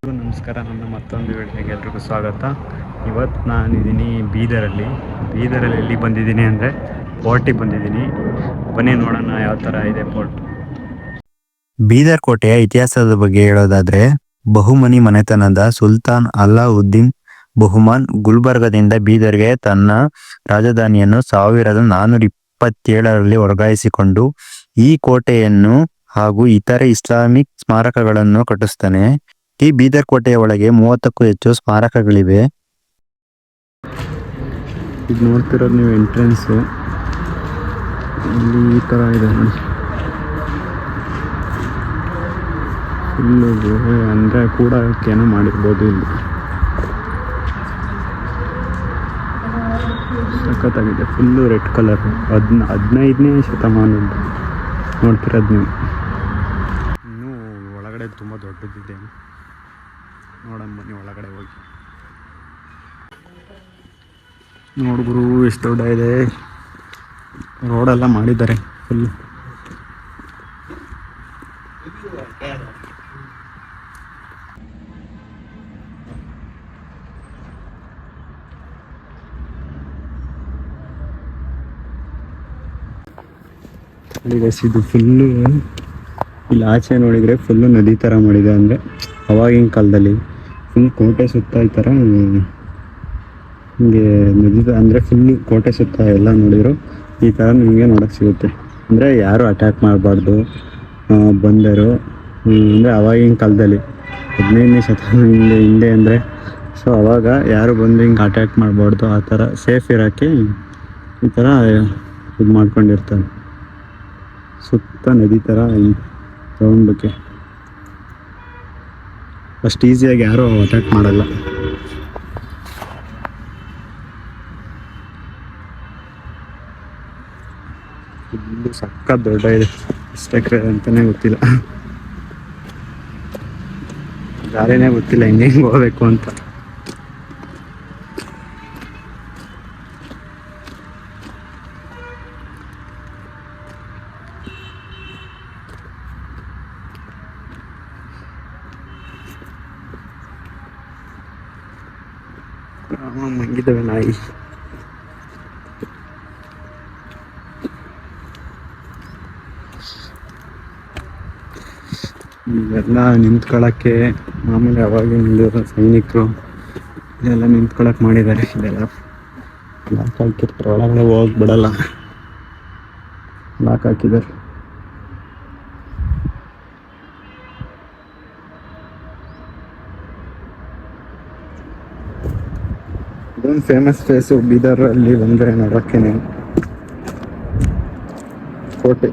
ನಮಸ್ಕಾರ, ನನ್ನ ಮತ್ತೊಂದು ವಿಡಿಯೋಗೆ ಎಲ್ರಿಗೂ ಸ್ವಾಗತ. ಇವತ್ತು ನಾನಿದ್ದೀನಿ ಬೀದರಲ್ಲಿ. ಎಲ್ಲಿ ಬಂದಿದ್ದೀನಿ ಅಂದರೆ ಫೋರ್ಟಿಗೆ ಬಂದಿದ್ದೀನಿ. ಬನ್ನಿ ನೋಡೋಣ ಯಾವ ಥರ ಇದೆ ಫೋರ್ಟ್. ಬೀದರ್ ಕೋಟೆಯ ಇತಿಹಾಸದ ಬಗ್ಗೆ ಹೇಳೋದಾದ್ರೆ, ಬಹುಮನಿ ಮನೆತನದ ಸುಲ್ತಾನ್ ಅಲ್ಲಾವುದ್ದೀನ್ ಬಹುಮಾನ್ ಗುಲ್ಬರ್ಗದಿಂದ ಬೀದರ್ಗೆ ತನ್ನ ರಾಜಧಾನಿಯನ್ನು 1427ರಲ್ಲಿ ವರ್ಗಾಯಿಸಿಕೊಂಡು ಈ ಕೋಟೆಯನ್ನು ಹಾಗೂ ಇತರೆ ಇಸ್ಲಾಮಿಕ್ ಸ್ಮಾರಕಗಳನ್ನು ಕಟ್ಟಿಸ್ತಾನೆ. ಈ ಬೀದರ್ ಕೋಟೆಯ ಒಳಗೆ 30ಕ್ಕೂ ಹೆಚ್ಚು ಸ್ಮಾರಕಗಳಿವೆ. ಇದು ನೋಡ್ತಿರೋದು ನೀವು ಎಂಟ್ರೆನ್ಸು. ಇಲ್ಲಿ ಈ ಥರ ಇದೆ ನೋಡಿ, ಫುಲ್ಲು ಗುಹೆ ಅಂದರೆ ಕೂಡಕ್ಕೇನೋ ಮಾಡಿರ್ಬೋದು. ಇಲ್ಲಿ ಸಖತ್ತಾಗಿದೆ, ಫುಲ್ಲು ರೆಡ್ ಕಲರ್. 15ನೇ ಶತಮಾನದ್ದು ನೋಡ್ತಿರೋದು ನೀವು. ಇನ್ನೂ ಒಳಗಡೆ ತುಂಬ ದೊಡ್ಡದಿದೆ. ನೋಡೋಣ ಬನ್ನಿ ಒಳಗಡೆ ಹೋಗಿ. ನೋಡ್ಗುರು ಎಷ್ಟು ದೊಡ್ಡ ಇದೆ. ರೋಡೆಲ್ಲ ಮಾಡಿದ್ದಾರೆ ಫುಲ್. ಇದು ಫುಲ್ಲು ಇಲ್ಲಿ ಆಚೆ ನೋಡಿದರೆ ಫುಲ್ಲು ನದಿ ಥರ ಮಾಡಿದೆ. ಅಂದರೆ ಅವಾಗಿನ ಕಾಲದಲ್ಲಿ ಫುಲ್ ಕೋಟೆ ಸುತ್ತ ಈ ಥರ ಹಿಂಗೆ ನದಿ ಅಂದರೆ ಫುಲ್ಲು ಕೋಟೆ ಸುತ್ತ ಎಲ್ಲ ನೋಡಿದ್ರು ಈ ಥರ ನಿಮಗೆ ನೋಡೋಕ್ಕೆ ಸಿಗುತ್ತೆ. ಅಂದರೆ ಯಾರು ಅಟ್ಯಾಕ್ ಮಾಡಬಾರ್ದು ಬಂದರು. ಅಂದರೆ ಅವಾಗಿನ ಕಾಲದಲ್ಲಿ 15ನೇ ಶತಮಾನದಿಂದ ಹಿಂದೆ ಅಂದರೆ, ಸೊ ಅವಾಗ ಯಾರು ಬಂದು ಹಿಂಗೆ ಅಟ್ಯಾಕ್ ಮಾಡಬಾರ್ದು, ಆ ಥರ ಸೇಫ್ ಇರೋಕ್ಕೆ ಈ ಥರ ಇದು ಮಾಡ್ಕೊಂಡಿರ್ತಾರೆ. ಸುತ್ತ ನದಿ ಥರ ತಗೊಂಡಕ್ಕೆ ಅಷ್ಟು ಈಸಿಯಾಗಿ ಯಾರೂ ಅಟ್ಯಾಕ್ ಮಾಡಲ್ಲ. ಇಲ್ಲಿ ಸಖತ್ ದೊಡ್ಡ ಇದೆ. ಎಷ್ಟು ಎಕರೆ ಅಂತಲೇ ಗೊತ್ತಿಲ್ಲ, ದಾರಿನೇ ಗೊತ್ತಿಲ್ಲ ಹೆಂಗೆ ಹೋಗ್ಬೇಕು ಅಂತ. ಮಂಗಿದ್ದಾವೆ ನಾಯಿ. ಇವೆಲ್ಲ ನಿಂತ್ಕೊಳ್ಳೋಕ್ಕೆ ಮಾಮೂಲಿ ಅವಾಗಿನ ಸೈನಿಕರು ಇದೆಲ್ಲ ನಿಂತ್ಕೊಳ್ಳೋಕೆ ಮಾಡಿದ್ದಾರೆ. ಇದೆಲ್ಲ ಲಾಕ್ ಹಾಕಿರ್ತಾರೆ, ಒಳಗಡೆ ಹೋಗಿ ಬಿಡಲ್ಲ, ಲಾಕ್ ಹಾಕಿದ್ದಾರೆ. ಇದೊಂದು ಫೇಮಸ್ ಪ್ಲೇಸು ಬೀದರಲ್ಲಿ ಬಂದರೆ ನೋಡೋಕ್ಕೆ ಕೋಟೆ,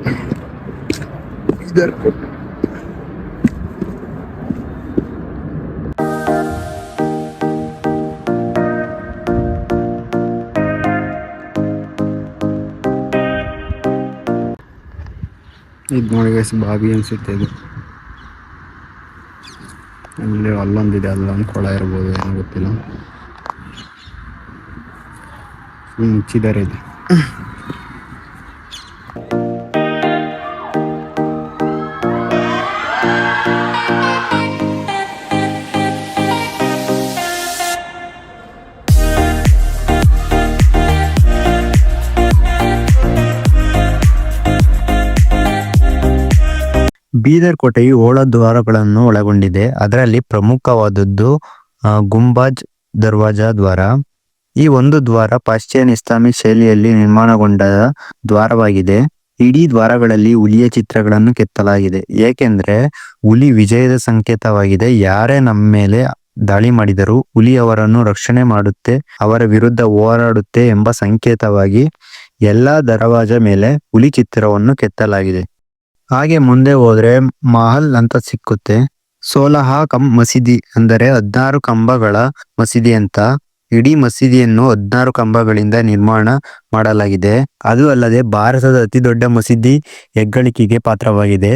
ಬೀದರ್ ಕೋಟೆ. ಇದು ನೋಡಿ ಗೈಸ್, ಬಾವಿ ಅನಿಸುತ್ತೆ ಇದು. ಅಲ್ಲಿ ಅಲ್ಲೊಂದಿದೆ, ಅಲ್ಲೊಂದು ಕೊಳ ಇರ್ಬೋದು, ಏನೋ ಗೊತ್ತಿಲ್ಲ. ಮುಚ್ಚಿದ್ದಾರೆ ಇದು. ಬೀದರ್ ಕೋಟೆಯು 7 ದ್ವಾರಗಳನ್ನು ಒಳಗೊಂಡಿದೆ. ಅದರಲ್ಲಿ ಪ್ರಮುಖವಾದದ್ದು ಗುಂಬಾಜ್ ದರ್ವಾಜಾ ದ್ವಾರ. ಈ ಒಂದು ದ್ವಾರ ಪಾಶ್ಚಿಮಾತ್ಯ ಇಸ್ಲಾಮಿಕ್ ಶೈಲಿಯಲ್ಲಿ ನಿರ್ಮಾಣಗೊಂಡ ದ್ವಾರವಾಗಿದೆ. ಇಡೀ ದ್ವಾರಗಳಲ್ಲಿ ಹುಲಿಯ ಚಿತ್ರಗಳನ್ನು ಕೆತ್ತಲಾಗಿದೆ, ಏಕೆಂದ್ರೆ ಹುಲಿ ವಿಜಯದ ಸಂಕೇತವಾಗಿದೆ. ಯಾರೇ ನಮ್ಮ ಮೇಲೆ ದಾಳಿ ಮಾಡಿದರೂ ಹುಲಿ ಅವರನ್ನು ರಕ್ಷಣೆ ಮಾಡುತ್ತೆ, ಅವರ ವಿರುದ್ಧ ಹೋರಾಡುತ್ತೆ ಎಂಬ ಸಂಕೇತವಾಗಿ ಎಲ್ಲಾ ದರ್ವಾಜ ಮೇಲೆ ಹುಲಿ ಚಿತ್ರವನ್ನು ಕೆತ್ತಲಾಗಿದೆ. ಹಾಗೆ ಮುಂದೆ ಹೋದ್ರೆ ಮಹಲ್ ಅಂತ ಸಿಕ್ಕುತ್ತೆ. 16 ಕಂಬ್ ಮಸೀದಿ ಅಂದರೆ 16 ಕಂಬಗಳ ಮಸೀದಿ ಅಂತ. ಇಡೀ ಮಸೀದಿಯನ್ನು 16 ಕಂಬಗಳಿಂದ ನಿರ್ಮಾಣ ಮಾಡಲಾಗಿದೆ. ಅದು ಅಲ್ಲದೆ ಭಾರತದ ಅತಿ ದೊಡ್ಡ ಮಸೀದಿ ಹೆಗ್ಗಳಿಕೆಗೆ ಪಾತ್ರವಾಗಿದೆ.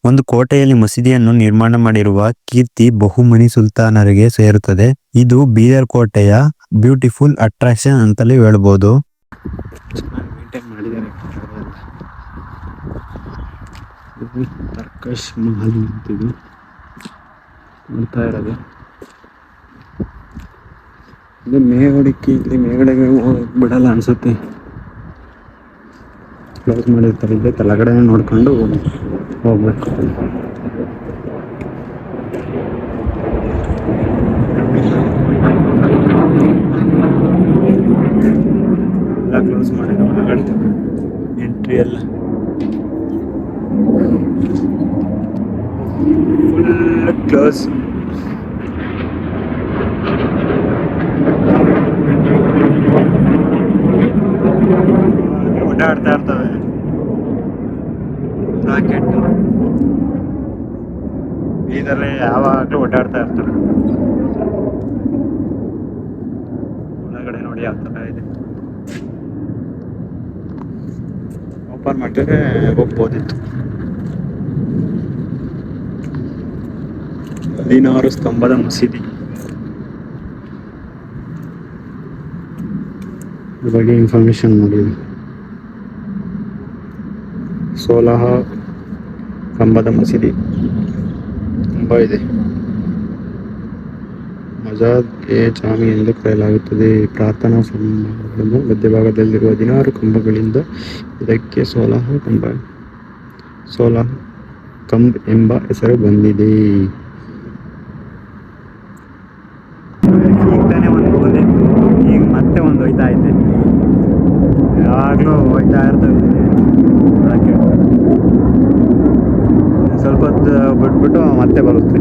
ಒಂದು ಕೋಟೆಯಲ್ಲಿ ಮಸೀದಿಯನ್ನು ನಿರ್ಮಾಣ ಮಾಡಿರುವ ಕೀರ್ತಿ ಬಹುಮನಿ ಸುಲ್ತಾನರಿಗೆ ಸೇರುತ್ತದೆ. ಇದು ಬೀದರ್ ಕೋಟೆಯ ಬ್ಯೂಟಿಫುಲ್ ಅಟ್ರಾಕ್ಷನ್ ಅಂತಲೇ ಹೇಳ್ಬೋದು. ಮೇಂಟೈನ್ ಮಾಡಿದ್ದಾರೆ. ತರ್ಕಶ್ ಮಹಲ್ ಅಂತಿದೆ ನೋಡ್ತಾ ಇರೋದು. ಇದು ಮೇಗಡಿಕ್ಕೆ, ಇಲ್ಲಿ ಮೇಗಡೆಗೆ ಹೋಗಕ್ಕೆ ಬಿಡಲ್ಲ ಅನ್ಸುತ್ತೆ, ಕ್ಲೋಸ್ ಮಾಡಿರ್ತಾರೆ. ಇಲ್ಲೇ ಕೆಳಗಡೆ ನೋಡ್ಕೊಂಡು ಹೋಗ್ಬೇಕು. ಎಲ್ಲ ಕ್ಲೋಸ್ ಮಾಡಿರೋ ಒಳಗಡೆ ಎಂಟ್ರಿ ಎಲ್ಲ ಫುಲ್ ಕ್ಲೋಸ್. ಓಡಾಡ್ತಾ ಇರ್ತವೆ ರಾಕೆಟ್, ಇದರಲ್ಲಿ ಯಾವಾಗಲೂ ಓಡಾಡ್ತಾ ಇರ್ತಾರೆ. ಒಳಗಡೆ ನೋಡಿ ಯಾವ ಥರ ಇದೆ. ಓಪನ್ ಮಾಡಿದ್ರೆ ಹೋಗ್ಬೋದಿತ್ತು. 16 ಸ್ತಂಭದ ಮಸೀದಿ ಇದ್ರ ಬಗ್ಗೆ ಇನ್ಫಾರ್ಮೇಶನ್ ನೋಡಿ. 16 ಕಂಬದ ಮಸೀದಿ ತುಂಬ ಇದೆ. ಮಜಾದ್ ಎ ಜಾಮಿ ಎಂದು ಕರೆಯಲಾಗುತ್ತದೆ. ಪ್ರಾರ್ಥನಾ ಸಮಾರಂಭಗಳನ್ನು ಮಧ್ಯಭಾಗದಲ್ಲಿರುವ 16 ಕಂಬಗಳಿಂದ ಇದಕ್ಕೆ 16 ಕಂಬ್ ಎಂಬ ಹೆಸರು ಬಂದಿದೆ. ಈಗ ಮತ್ತೆ ಒಂದು ಹೋಯ್ತಾ ಐತೆ, ಯಾವಾಗಲೂ ಹೋಯ್ತಾ ಇರ್ತವೆ. ಸ್ವಲ್ಪ ಹೊತ್ತು ಬಿಟ್ಬಿಟ್ಟು ಮತ್ತೆ ಬರುತ್ತೆ.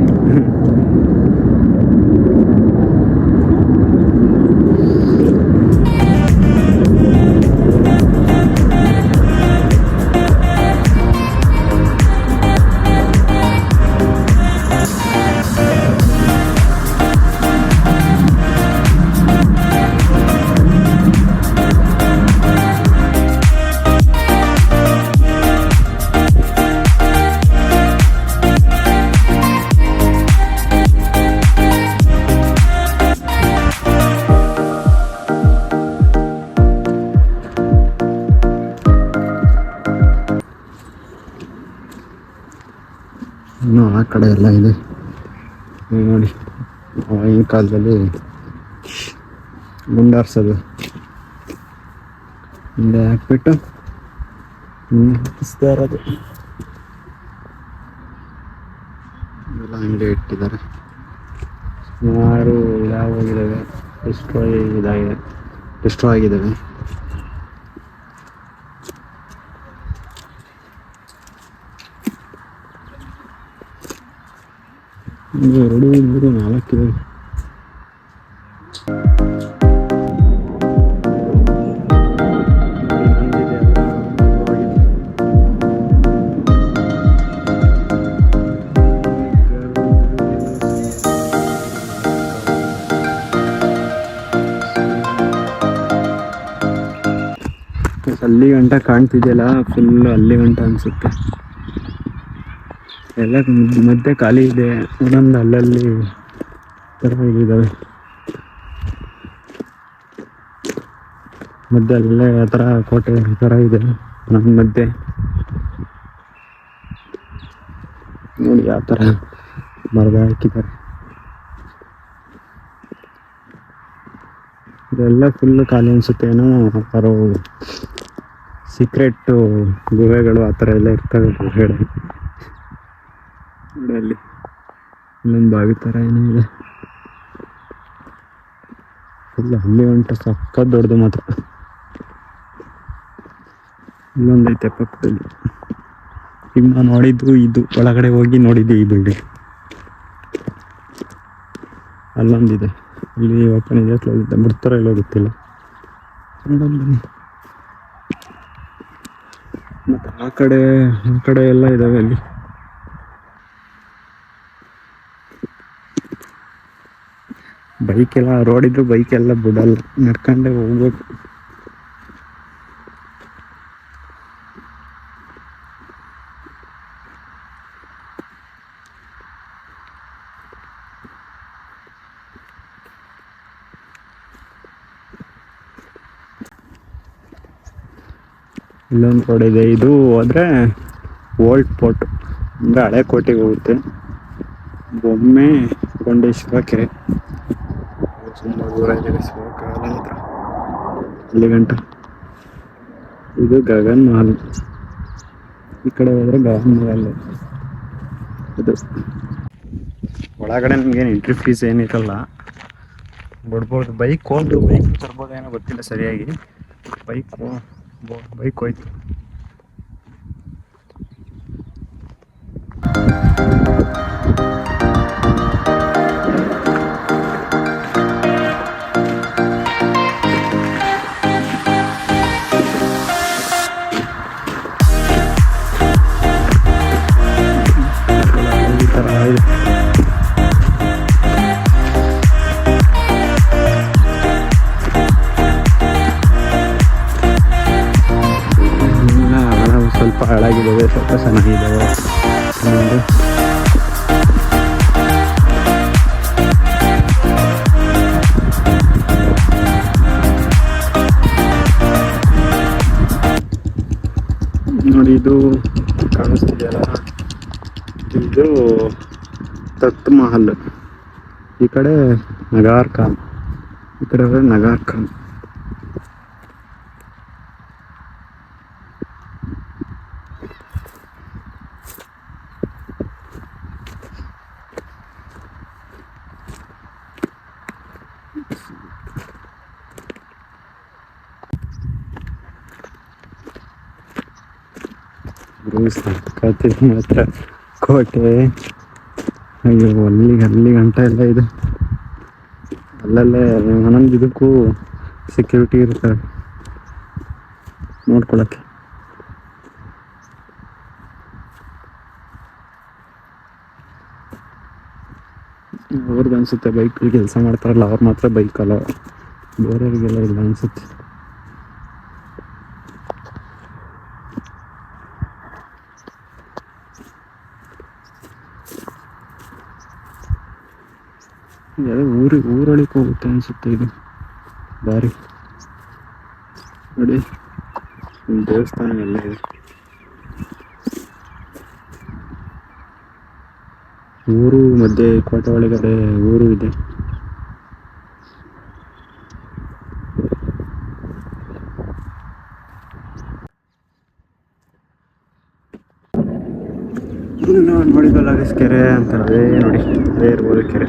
ಇನ್ನು ಆ ಕಡೆ ಎಲ್ಲ ಇದೆ ನೋಡಿ. ಈ ಕಾಲದಲ್ಲಿ ಗುಂಡಾರ್ಸೋದು ಹಿಂದೆ ಹಾಕ್ಬಿಟ್ಟು ಹತ್ತಿಸ್ತಾ ಇರೋದು ಎಲ್ಲ ಹಂಗೆ ಇಟ್ಟಿದ್ದಾರೆ. ಸುಮಾರು ಯಾವಾಗಿದ್ದಾವೆ, ಡಿಸ್ಟ್ರಾಯ್ ಆಗಿದ್ದಾವೆ. ಒಂದು 2 3 4 ಇದೆ. ಅಲ್ಲಿ ಗಂಟ ಕಾಣ್ತಿದೆಯಲ್ಲ, ಫುಲ್ ಅಲ್ಲಿ ಗಂಟ ಅನ್ಸುತ್ತೆ. ಎಲ್ಲ ಮಧ್ಯೆ ಖಾಲಿ ಇದೆ, ಒಂದೊಂದು ಅಲ್ಲಲ್ಲಿ ಥರ ಇದಾವೆ. ಮಧ್ಯೆ ಅಲ್ಲೇ ಆ ಥರ ಕೋಟೆ ಥರ ಇದೆ ನಮ್ಮ ಮಧ್ಯೆ ನೋಡಿ. ಆ ಥರ ಮರದ ಹಾಕಿದ್ದಾರೆ. ಇದೆಲ್ಲ ಫುಲ್ ಖಾಲಿ ಅನ್ಸುತ್ತೆ. ಏನೋ ಥರ ಸೀಕ್ರೆಟ್ ಗುಹೆಗಳು ಆ ಥರ ಎಲ್ಲ ಇರ್ತವೆ ಹೊರಗಡೆ. ಅಲ್ಲಿ ಇಲ್ಲೊಂದು ಬಾವಿ ಥರ ಏನೋ ಇದೆ. ಫುಲ್ ಅಲ್ಲಿ ಹೊಂಟ ಸಕ್ಕತ್ ದೊಡ್ಡದು ಮಾತ್ರ. ಇಲ್ಲೊಂದು ಐತೆ ಪಕ್ಕದಲ್ಲಿ. ಈಗ ನಾವು ನೋಡಿದ್ದು ಇದು, ಒಳಗಡೆ ಹೋಗಿ ನೋಡಿದ್ದೆ ಈ ಬಿಲ್ಡಿಂಗ್. ಅಲ್ಲೊಂದಿದೆ, ಇಲ್ಲಿ ಓಪನ್ ಇದೆ, ಕ್ಲೋಸ್ ಇದೆ, ಬಿಡ್ತಾರೋ ಇಲ್ಲೋ ಗೊತ್ತಿಲ್ಲ. ಬನ್ನಿ. ಮತ್ತು ಆ ಕಡೆ ಎಲ್ಲ ಇದಾವೆ. ಅಲ್ಲಿ ಬೈಕೆಲ್ಲ ರೋಡ್ ಇದ್ರು ಬೈಕೆಲ್ಲ ಬಿಡಲ್ಲ, ನಡ್ಕೊಂಡೇ ಹೋಗ್ಬೇಕು. ಇಲ್ಲೊಂದು ರೋಡ್ ಇದೆ. ಇದು ಹೋದ್ರೆ ಓಲ್ಡ್ ಫೋರ್ಟ್ ಅಂದರೆ ಹಳೆ ಕೋಟೆಗೆ ಹೋಗುತ್ತೆ. ಬೊಮ್ಮೆ ಕೊಂಡೇಶ್ವರ ಕೆರೆ ಸುಮಾರು ದೂರ ಇದೆ, ಶಿವಕಾಲ ಹತ್ರ ಅಲ್ಲಿ ಗಂಟ. ಇದು ಗಗನ್ ಮಹಲ್, ಈ ಕಡೆ ಹೋದ್ರೆ ಗಗನ್ ಮಹಲ್. ಇದು ಒಳಗಡೆ ನಮಗೇನು ಎಂಟ್ರಿ ಫೀಸ್ ಏನಿರಲ್ಲ, ಬಿಡ್ಬೋದು. ಬೈಕ್ ತರ್ಬೋದೇನೋ ಗೊತ್ತಿಲ್ಲ ಸರಿಯಾಗಿ. ಬೈಕ್ ಹೋಯ್ತು. ಈ ಥರ ಇದೆ. ಸ್ವಲ್ಪ ಹಾಳಾಗಿದ್ದಾವೆ, ಸ್ವಲ್ಪ ಚೆನ್ನಾಗಿದ್ದಾವೆ. ನೋಡಿ ಇದು ಕಾಣಿಸ್ತಿದೆಯಲ್ಲ, ಇದು ತತ್ ಮಹಲ್. ಈ ಕಡೆ ನಗಾರ್ ಖಾನ್, ಈ ಕಡೆ ನಗಾರ್ ಖಾನ್. ಸಾಕಾಗ್ತಿದೆ ಮಾತ್ರ ಕೋಟೆ. ಅಯ್ಯೋ ಅಲ್ಲಿ ಗಂಟ ಎಲ್ಲ ಇದೆ. ಅಲ್ಲಲ್ಲೇ ಒಂದೊಂದು ಇದಕ್ಕೂ ಸೆಕ್ಯೂರಿಟಿ ಇರ್ತಾರೆ ನೋಡ್ಕೊಳಕ್ಕೆ. ಅವ್ರಿಗೆ ಅನ್ಸುತ್ತೆ ಬೈಕ್ ಕೆಲಸ ಮಾಡ್ತಾರಲ್ಲ ಅವ್ರು ಮಾತ್ರ ಬೈಕ್ ಅಲ್ಲ, ಬೇರೆಯವ್ರಿಗೆಲ್ಲ ಇಲ್ಲ ಅನ್ಸುತ್ತೆ. ಊರೊಳಗೆ ಹೋಗುತ್ತೆ ಅನ್ಸುತ್ತೆ ಇದು ದಾರಿ. ನೋಡಿ ದೇವಸ್ಥಾನ ಎಲ್ಲ ಇದೆ. ಊರು ಮಧ್ಯೆ ಕೋಟೆ ಒಳಗಡೆ ಊರು ಇದೆ. ನೋಡಿದಲ್ಲ ಕೆರೆ ಅಂತ ನೋಡಿ, ಅದೇ ಇರ್ಬೋದು ಕೆರೆ.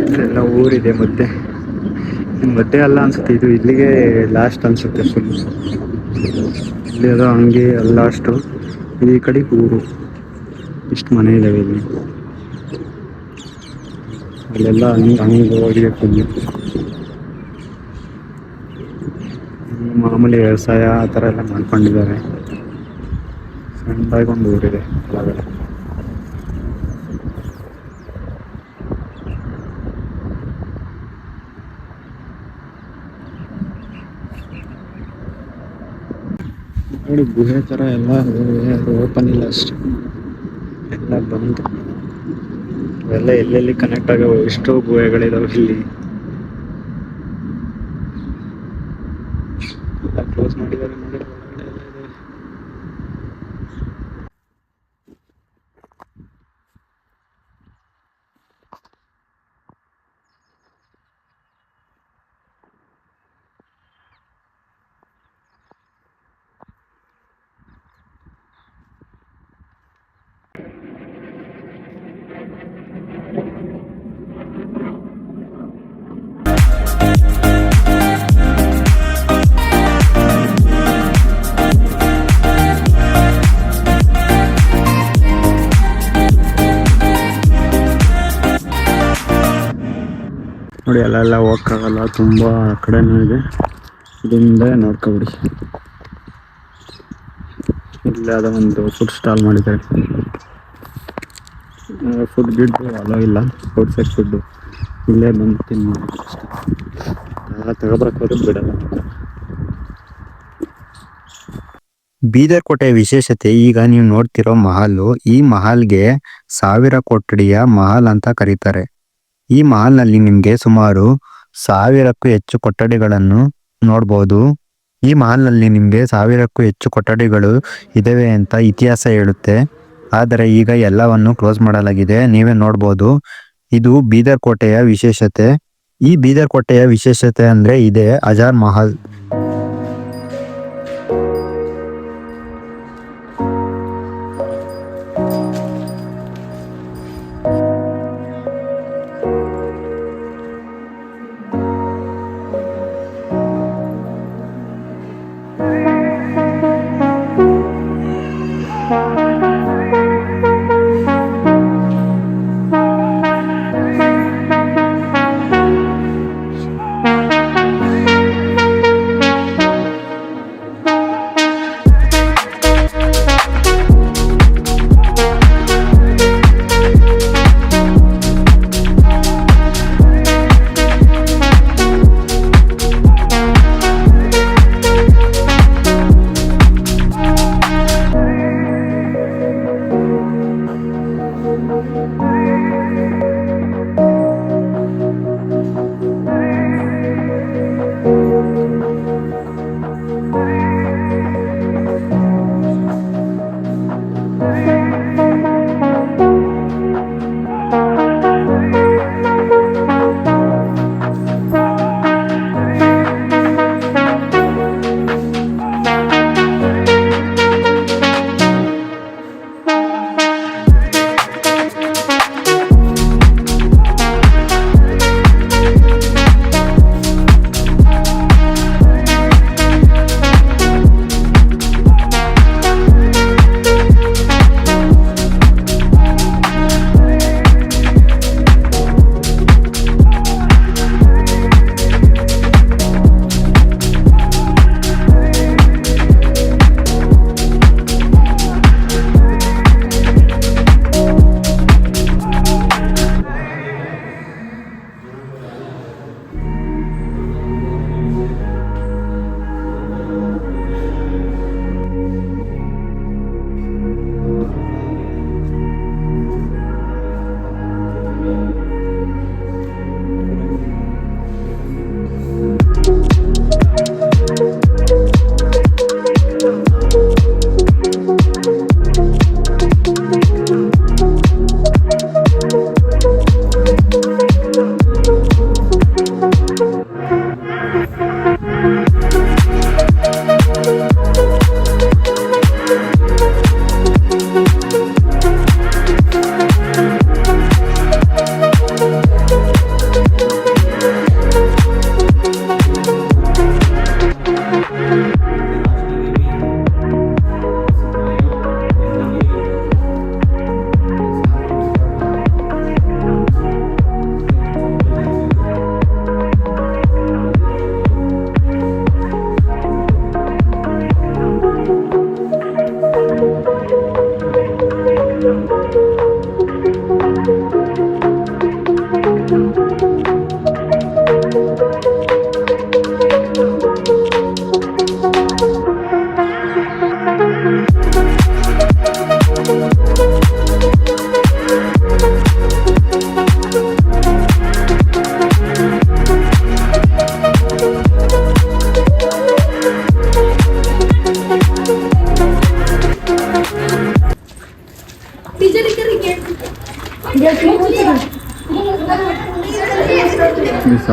ಇಲ್ಲೆಲ್ಲ ಊರಿದೆ ಮಧ್ಯೆ ಅಲ್ಲ ಅನ್ಸುತ್ತೆ, ಇದು ಇಲ್ಲಿಗೆ ಲಾಸ್ಟ್ ಅನ್ಸುತ್ತೆ ಫುಲ್. ಇಲ್ಲಿ ಅದೋ ಹಂಗೆ ಅಲ್ಲ ಅಷ್ಟು, ಇದು ಈ ಕಡೆ ಊರು. ಇಷ್ಟು ಮನೆ ಇದಾವೆ ಇಲ್ಲಿ, ಅಲ್ಲೆಲ್ಲ ಹಂಗೆ ಹೋಗಿದೆ ಫುಲ್. ಮಾಮೂಲಿ ವ್ಯವಸಾಯ ಆ ಥರ ಎಲ್ಲ ಮಾಡ್ಕೊಂಡಿದ್ದಾರೆ. ಸಣ್ಣದಾಗಿ ಒಂದು ಊರಿದೆ ಒಳಗಡೆ. ನೋಡಿ ಗುಹೆ ಥರ ಎಲ್ಲ ಓಪನ್ ಇಲ್ಲ ಅಷ್ಟು, ಎಲ್ಲ ಬಂದು ಅವೆಲ್ಲ ಎಲ್ಲೆಲ್ಲಿ ಕನೆಕ್ಟ್ ಆಗೋ ಎಷ್ಟೋ ಗುಹೆಗಳಿದಾವೆ ಇಲ್ಲಿ. ಎಲ್ಲ ಕ್ಲೋಸ್ ಮಾಡಿದ್ದಾರೆ ನೋಡಿ, ಒಳಗಡೆ ಎಲ್ಲ ಇದೆ. ನೋಡಿ ಅಲ್ಲೆಲ್ಲ ಹೋಗಕ್ಕಾಗಲ್ಲ, ತುಂಬ ಆ ಕಡೆನೂ ಇದೆ. ಇದರಿಂದ ನೋಡ್ಕೊಬಿಡಿ. ಇಲ್ಲೇ ಅದೋ ಒಂದು ಫುಡ್ ಸ್ಟಾಲ್ ಮಾಡಿದ್ದಾರೆ. ಫುಡ್ ಗಿಡ್ ಅಲೋ ಇಲ್ಲ, ಔಟ್ಸೈಡ್ ಫುಡ್ಡು. ಇಲ್ಲೇ ಬಂದು ತಿನ್ಬೋದು ಅಷ್ಟೇ, ತಗೊಬರಕ್ಕೆ ಹೋದ್ರೆ ಬಿಡಲ್ಲ. ಬೀದರ್ ಕೋಟೆಯ ವಿಶೇಷತೆ ಈಗ ನೀವು ನೋಡ್ತಿರೋ ಮಹಲು. ಈ ಮಹಲ್ಗೆ 1000 ಕೊಠಡಿಯ ಮಹಲ್ ಅಂತ ಕರೀತಾರೆ. ಈ ಮಹಲ್ನಲ್ಲಿ ನಿಮ್ಗೆ ಸುಮಾರು 1000ಕ್ಕೂ ಹೆಚ್ಚು ಕೊಠಡಿಗಳನ್ನು ನೋಡ್ಬೋದು. ಈ ಮಹಲ್ನಲ್ಲಿ ನಿಮಗೆ 1000ಕ್ಕೂ ಹೆಚ್ಚು ಕೊಠಡಿಗಳು ಇದಾವೆ ಅಂತ ಇತಿಹಾಸ ಹೇಳುತ್ತೆ. ಆದರೆ ಈಗ ಎಲ್ಲವನ್ನು ಕ್ಲೋಸ್ ಮಾಡಲಾಗಿದೆ. ನೀವೇ ನೋಡ್ಬೋದು. ಇದು ಬೀದರ್ ಕೋಟೆಯ ವಿಶೇಷತೆ. ಈ ಬೀದರ್ ಕೋಟೆಯ ವಿಶೇಷತೆ ಅಂದ್ರೆ ಇದೆ ಅಜಾರ್ ಮಹಲ್.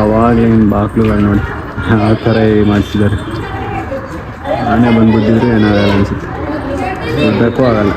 ಅವಾಗಲಿನ ಬಾಕ್ಲುಗಳು ನೋಡಿ ಆ ಥರ ಮಾಡಿಸಿದ್ದಾರೆ. ಆನೆ ಬಂದ್ಬಿಟ್ಟಿದ್ರೆ ಏನಾಗಲ್ಲ ಅನಿಸುತ್ತೆ, ಬಿಡಕ್ಕೂ ಆಗಲ್ಲ.